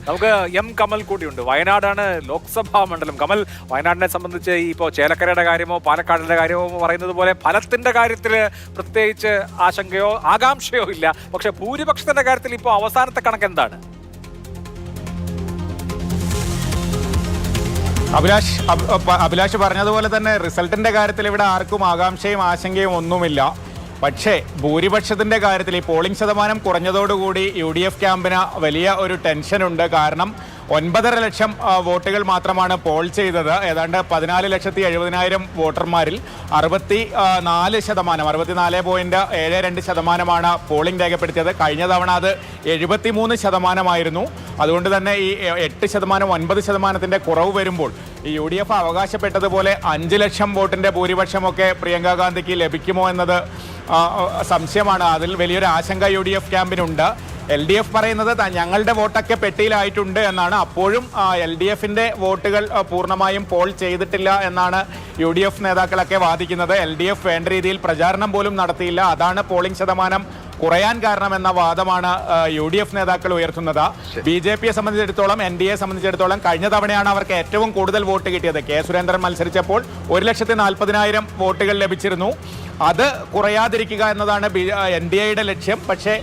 നമുക്ക് എം കമൽ കൂടിയുണ്ട്. വയനാടാണ് ലോക്സഭാ മണ്ഡലം. കമൽ, വയനാടിനെ സംബന്ധിച്ച് ഇപ്പോൾ ചേലക്കരയുടെ കാര്യമോ പാലക്കാടിന്റെ കാര്യമോ പറയുന്നത് പോലെ ഫലത്തിന്റെ കാര്യത്തിൽ പ്രത്യേകിച്ച് ആശങ്കയോ ആകാംക്ഷയോ ഇല്ല. പക്ഷെ ഭൂരിപക്ഷത്തിന്റെ കാര്യത്തിൽ ഇപ്പോൾ അവസാനത്തെ കണക്ക് എന്താണ്? അഭിലാഷ് പറഞ്ഞതുപോലെ തന്നെ റിസൾട്ടിന്റെ കാര്യത്തിൽ ഇവിടെ ആർക്കും ആകാംക്ഷയും ആശങ്കയും ഒന്നുമില്ല. പക്ഷേ ഭൂരിപക്ഷത്തിന്റെ കാര്യത്തിൽ ഈ പോളിംഗ് ശതമാനം കുറഞ്ഞതോടുകൂടി UDF ക്യാമ്പിന് വലിയ ഒരു ടെൻഷനുണ്ട്. കാരണം 9.5 ലക്ഷം വോട്ടുകൾ മാത്രമാണ് പോൾ ചെയ്തത്. ഏതാണ്ട് 14,70,000 വോട്ടർമാരിൽ 64.72% പോളിംഗ് രേഖപ്പെടുത്തിയത്. കഴിഞ്ഞ തവണ അത് 73%. അതുകൊണ്ട് തന്നെ ഈ 8%, 9% കുറവ് വരുമ്പോൾ ഈ UDF അവകാശപ്പെട്ടതുപോലെ 5 ലക്ഷം വോട്ടിന്റെ ഭൂരിപക്ഷമൊക്കെ പ്രിയങ്ക ഗാന്ധിക്ക് ലഭിക്കുമോ എന്നത് സംശയമാണ്. അതിൽ വലിയൊരു ആശങ്ക UDF ക്യാമ്പിനുണ്ട്. LDF പറയുന്നത് ഞങ്ങളുടെ വോട്ടൊക്കെ പെട്ടിയിലായിട്ടുണ്ട് എന്നാണ്. അപ്പോഴും LDFന്റെ വോട്ടുകൾ പൂർണ്ണമായും പോൾ ചെയ്തിട്ടില്ല എന്നാണ് UDF നേതാക്കളൊക്കെ വാദിക്കുന്നത്. LDF വേണ്ട രീതിയിൽ പ്രചാരണം പോലും നടത്തിയില്ല, അതാണ് പോളിംഗ് ശതമാനം കുറയാൻ കാരണമെന്ന വാദമാണ് UDF നേതാക്കൾ ഉയർത്തുന്നത്. BJPയെ സംബന്ധിച്ചിടത്തോളം, NDA സംബന്ധിച്ചിടത്തോളം കഴിഞ്ഞ തവണയാണ് അവർക്ക് ഏറ്റവും കൂടുതൽ വോട്ട് കിട്ടിയത്. K. സുരേന്ദ്രൻ മത്സരിച്ചപ്പോൾ 1,40,40,000 വോട്ടുകൾ ലഭിച്ചിരുന്നു. അത് കുറയാതിരിക്കുക എന്നതാണ് NDAയുടെ ലക്ഷ്യം. പക്ഷേ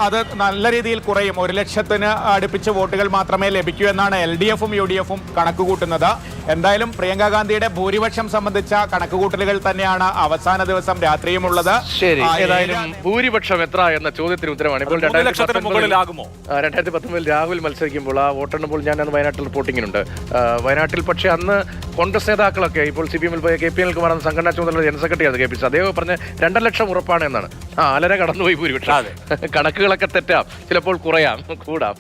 അത് നല്ല രീതിയിൽ കുറയും. 1 ലക്ഷത്തിന് അടുപ്പിച്ച് വോട്ടുകൾ മാത്രമേ ലഭിക്കൂ എന്നാണ് LDFും UDFും കണക്കുകൂട്ടുന്നത്. എന്തായാലും പ്രിയങ്ക ഗാന്ധിയുടെ ഭൂരിപക്ഷം സംബന്ധിച്ച കണക്കുകൂട്ടലുകൾ തന്നെയാണ് അവസാന ദിവസം രാത്രിയുമുള്ളത്. ശരി, ഏതായാലും ഭൂരിപക്ഷം എത്ര എന്ന ചോദ്യത്തിന് ഉത്തരമാണ് ഇപ്പോൾ 2019 രാഹുൽ മത്സരിക്കുമ്പോൾ ആ വോട്ടെണ്ണുമ്പോൾ ഞാൻ അന്ന് വയനാട്ടിൽ റിപ്പോർട്ടിങ്ങിനുണ്ട്. വയനാട്ടിൽ പക്ഷേ അന്ന് കോൺഗ്രസ് നേതാക്കളൊക്കെ ഇപ്പോൾ CPM-ൽ പോയ KP അനിൽകുമാർ സംഘടനാ ചുമതല ജനറൽ സെക്രട്ടറിയാണ് KP. അദ്ദേഹം പറഞ്ഞ് 2.5 ലക്ഷം ഉറപ്പാണ് എന്നാണ്. 4.5 കടന്നുപോയി ഭൂരിപക്ഷം. കണക്കുകളൊക്കെ തെറ്റാം, ചിലപ്പോൾ കുറയാം, കൂടാം.